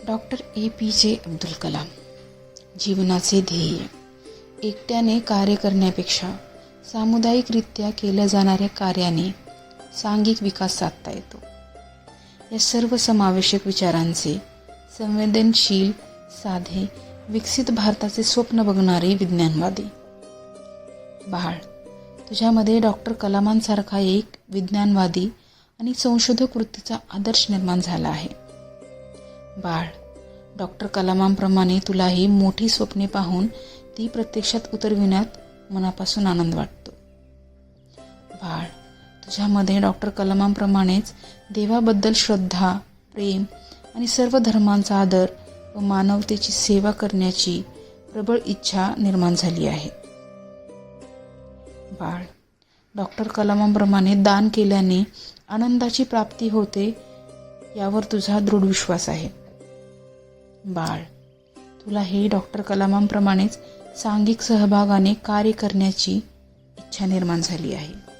Doctor APJ Abdul Kalam. जीवनाचे ध्येय. एकट्याने कार्य करण्यापेक्षा सामुदायिकरित्या केल्या जाणाऱ्या कार्याने सांघिक विकास साधता येतो. या सर्व समावेशक विचारांचे संवेदनशील, साधे, विकसित भारताचे स्वप्न बघणारे विज्ञानवादी. बाळ, तुझ्यामध्ये डॉक्टर कलामांसारखा एक विज्ञानवादी आणि संशोधक वृत्तीचा आदर्श निर्माण झाला आहे. बाळ, डॉक्टर कलामांप्रमाणे तुलाही मोठी स्वप्ने पाहून ती प्रत्यक्षात उतरविण्यात मनापासून आनंद वाटतो. बाळ, तुझ्यामध्ये डॉक्टर कलामांप्रमाणेच देवाबद्दल श्रद्धा, प्रेम आणि सर्व धर्मांचा आदर व मानवतेची सेवा करण्याची प्रबळ इच्छा निर्माण झाली आहे. बाळ, डॉक्टर कलामांप्रमाणे दान केल्याने आनंदाची प्राप्ती होते यावर तुझा दृढ विश्वास आहे. बाळ, तुला हे डॉक्टर कलामांप्रमाणेच सांघिक सहभागाने कार्य करण्याची इच्छा निर्माण झाली आहे.